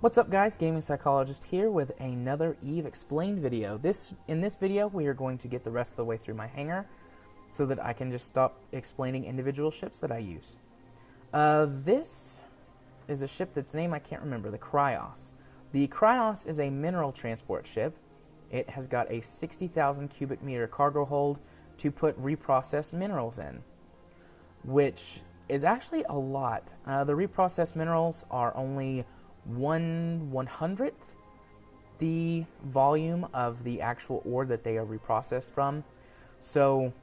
What's up guys, Gaming Psychologist here with another EVE Explained video. In this video we are going to get the rest of the way through my hangar so that I can just stop explaining individual ships that I use. This is a ship that's name I can't remember, the StratEOS. The StratEOS is a mineral transport ship. It has got a 60,000 cubic meter cargo hold to put reprocessed minerals in, which is actually a lot. The reprocessed minerals are only 1/100th the volume of the actual ore that they are reprocessed from. So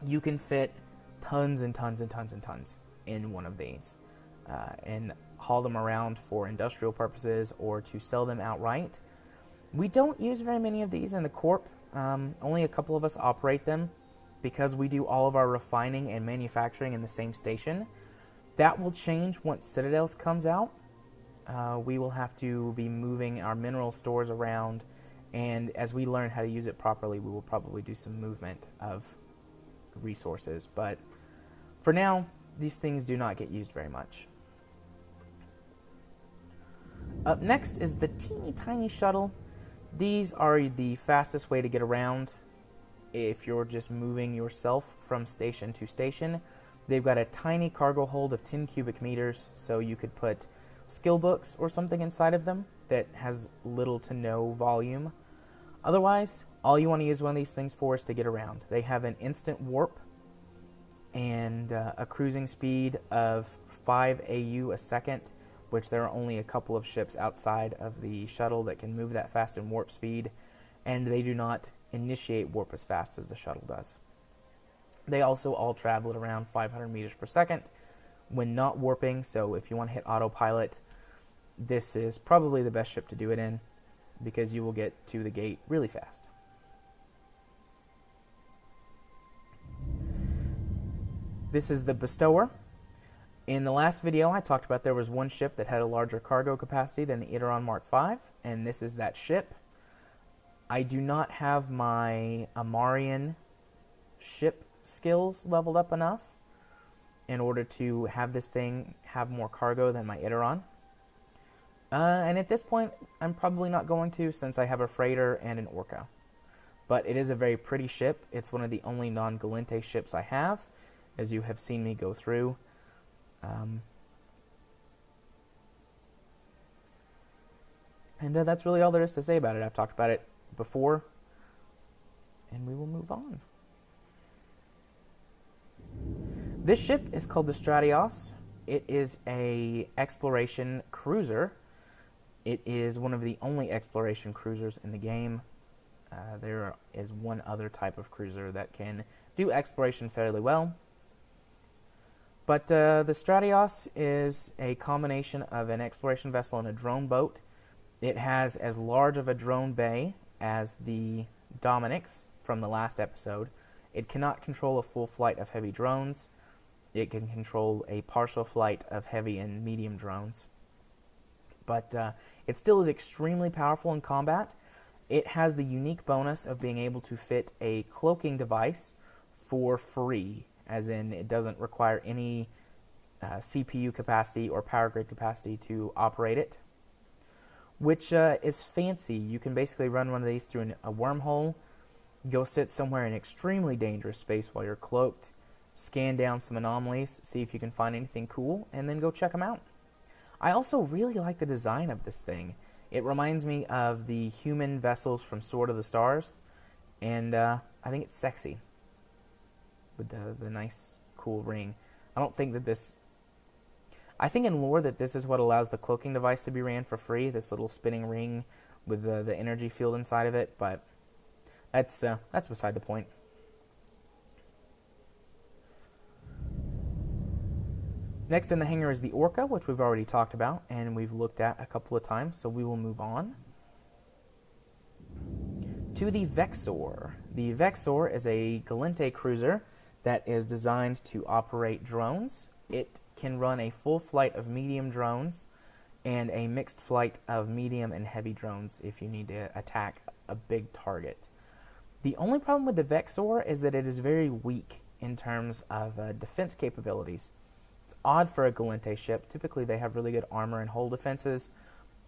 you can fit tons and tons and tons and tons in one of these and haul them around for industrial purposes or to sell them outright. We don't use very many of these in the Corp. Only a couple of us operate them because we do all of our refining and manufacturing in the same station. That will change once Citadels comes out. We will have to be moving our mineral stores around, and as we learn how to use it properly, we will probably do some movement of resources. But for now, these things do not get used very much. Up next is the teeny tiny shuttle. These are the fastest way to get around if you're just moving yourself from station to station. They've got a tiny cargo hold of 10 cubic meters, so you could put skill books or something inside of them that has little to no volume. Otherwise, all you want to use one of these things for is to get around. They have an instant warp and a cruising speed of 5 AU a second, which there are only a couple of ships outside of the shuttle that can move that fast in warp speed, and they do not initiate warp as fast as the shuttle does. They also all travel at around 500 meters per second when not warping, so if you want to hit autopilot, this is probably the best ship to do it in because you will get to the gate really fast. This is the Bestower. In the last video I talked about there was one ship that had a larger cargo capacity than the Iteron Mark V, and this is that ship. I do not have my Amarian ship skills leveled up enough in order to have this thing have more cargo than my Iteron. And at this point, I'm probably not going to, since I have a freighter and an Orca. But it is a very pretty ship. It's one of the only non-Galente ships I have, as you have seen me go through. And that's really all there is to say about it. I've talked about it before, and we will move on. This ship is called the StratEOS. It is a exploration cruiser. It is one of the only exploration cruisers in the game. There is one other type of cruiser that can do exploration fairly well. But the StratEOS is a combination of an exploration vessel and a drone boat. It has as large of a drone bay as the Dominix from the last episode. It cannot control a full flight of heavy drones. It can control a partial flight of heavy and medium drones. But it still is extremely powerful in combat. It has the unique bonus of being able to fit a cloaking device for free, as in it doesn't require any CPU capacity or power grid capacity to operate it, which is fancy. You can basically run one of these through a wormhole, go sit somewhere in extremely dangerous space while you're cloaked, scan down some anomalies, see if you can find anything cool, and then go check them out. I also really like the design of this thing. It reminds me of the human vessels from Sword of the Stars, and I think it's sexy with the nice, cool ring. I don't think that this... I think in lore that this is what allows the cloaking device to be ran for free, this little spinning ring with the energy field inside of it, but that's beside the point. Next in the hangar is the Orca, which we've already talked about and we've looked at a couple of times, so we will move on to the Vexor. The Vexor is a Galente cruiser that is designed to operate drones. It can run a full flight of medium drones and a mixed flight of medium and heavy drones if you need to attack a big target. The only problem with the Vexor is that it is very weak in terms of defense capabilities. It's odd for a Galente ship. Typically they have really good armor and hull defenses,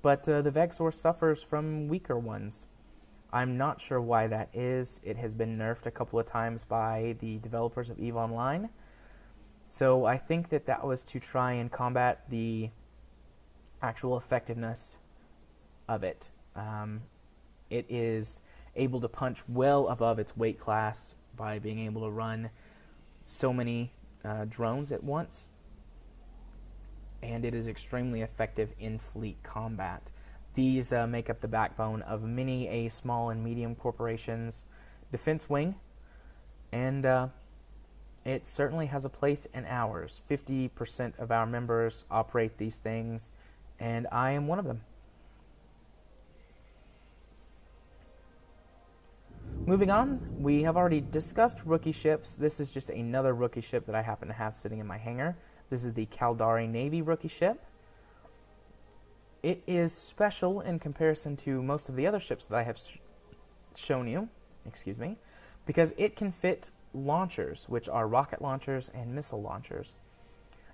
but the Vexor suffers from weaker ones. I'm not sure why that is. It has been nerfed a couple of times by the developers of EVE Online. So I think that that was to try and combat the actual effectiveness of it. It is able to punch well above its weight class by being able to run so many drones at once. And it is extremely effective in fleet combat. These make up the backbone of many small and medium corporations' defense wing, and it certainly has a place in ours. 50% of our members operate these things, and I am one of them. Moving on, we have already discussed rookie ships. This is just another rookie ship that I happen to have sitting in my hangar. This is the Kaldari Navy rookie ship. It is special in comparison to most of the other ships that I have shown you, because it can fit launchers, which are rocket launchers and missile launchers.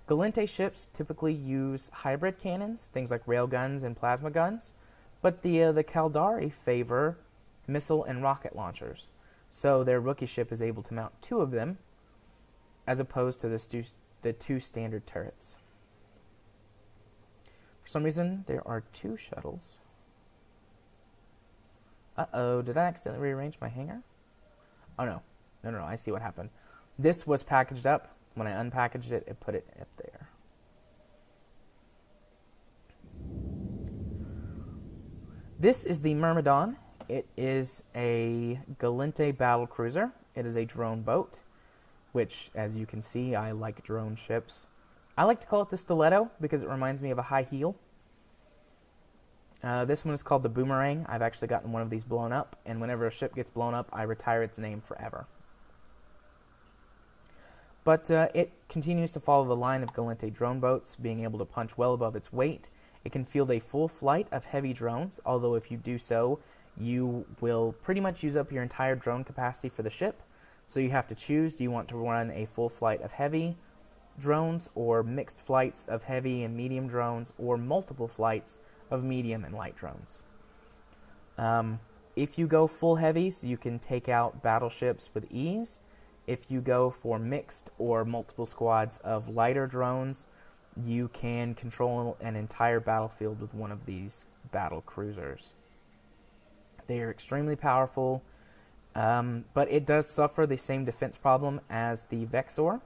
Gallente ships typically use hybrid cannons, things like railguns and plasma guns, but the Kaldari favor missile and rocket launchers. So their rookie ship is able to mount 2 of them, as opposed to the 2 standard turrets. For some reason, there are 2 shuttles. Uh-oh, did I accidentally rearrange my hangar? Oh, no. No, I see what happened. This was packaged up. When I unpackaged it, it put it up there. This is the Myrmidon. It is a Gallente battle cruiser. It is a drone boat, which, as you can see, I like drone ships. I like to call it the Stiletto because it reminds me of a high heel. This one is called the Boomerang. I've actually gotten one of these blown up, and whenever a ship gets blown up, I retire its name forever. But it continues to follow the line of Gallente drone boats, being able to punch well above its weight. It can field a full flight of heavy drones, although if you do so, you will pretty much use up your entire drone capacity for the ship. So you have to choose, do you want to run a full flight of heavy drones, or mixed flights of heavy and medium drones, or multiple flights of medium and light drones. If you go full heavies, you can take out battleships with ease. If you go for mixed or multiple squads of lighter drones, you can control an entire battlefield with one of these battle cruisers. They are extremely powerful, but it does suffer the same defense problem as the Vexor.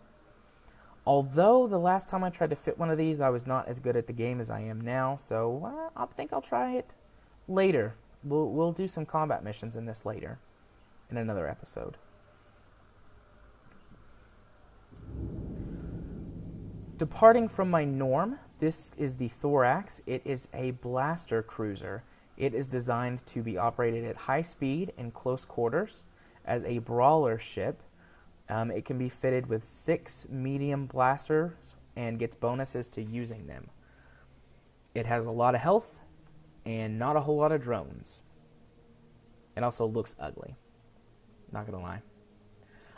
Although the last time I tried to fit one of these, I was not as good at the game as I am now, so I think I'll try it later. We'll do some combat missions in this later, in another episode. Departing from my norm, this is the Thorax. It is a blaster cruiser. It is designed to be operated at high speed in close quarters as a brawler ship. It can be fitted with 6 medium blasters and gets bonuses to using them. It has a lot of health and not a whole lot of drones. It also looks ugly, not gonna lie.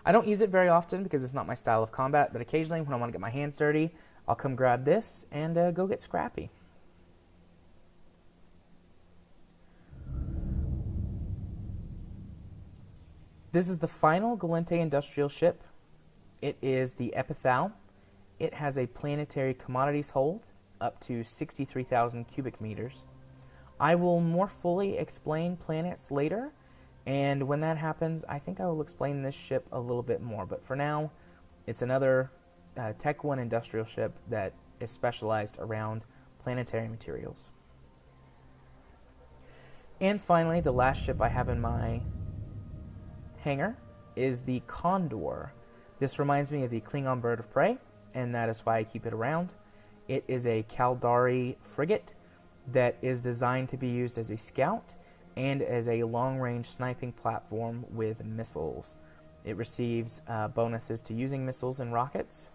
I don't use it very often because it's not my style of combat, but occasionally when I want to get my hands dirty, I'll come grab this and go get scrappy. This is the final Gallente industrial ship. It is the Epithalamus. It has a planetary commodities hold up to 63,000 cubic meters. I will more fully explain planets later, and when that happens, I think I will explain this ship a little bit more. But for now, it's another Tech 1 industrial ship that is specialized around planetary materials. And finally, the last ship I have in my hangar is the Condor. This reminds me of the Klingon bird of prey, and that is why I keep it around. It is a Kaldari frigate that is designed to be used as a scout and as a long-range sniping platform with missiles. It receives bonuses to using missiles and rockets,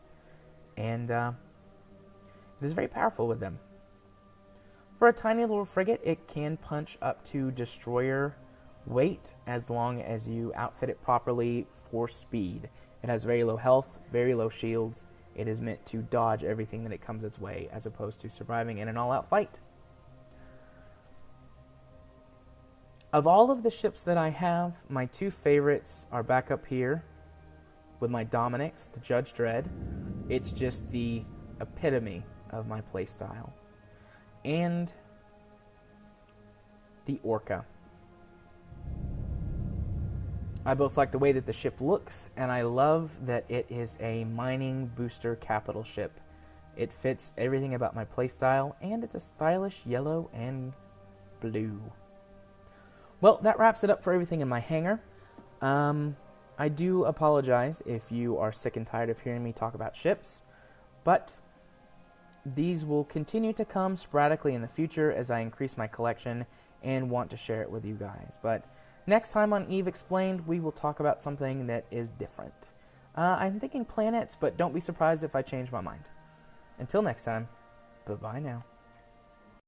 and it is very powerful with them. For a tiny little frigate, it can punch up to destroyer weight as long as you outfit it properly for speed. It has very low health, very low shields. It is meant to dodge everything that it comes its way, as opposed to surviving in an all-out fight. Of all of the ships that I have, my two favorites are back up here with my Dominix, the Judge Dredd. It's just the epitome of my playstyle. And the Orca. I both like the way that the ship looks, and I love that it is a mining booster capital ship. It fits everything about my playstyle, and it's a stylish yellow and blue. Well, that wraps it up for everything in my hangar. I do apologize if you are sick and tired of hearing me talk about ships, but these will continue to come sporadically in the future as I increase my collection and want to share it with you guys. But next time on Eve Explained, we will talk about something that is different. I'm thinking planets, but don't be surprised if I change my mind. Until next time, bye-bye now.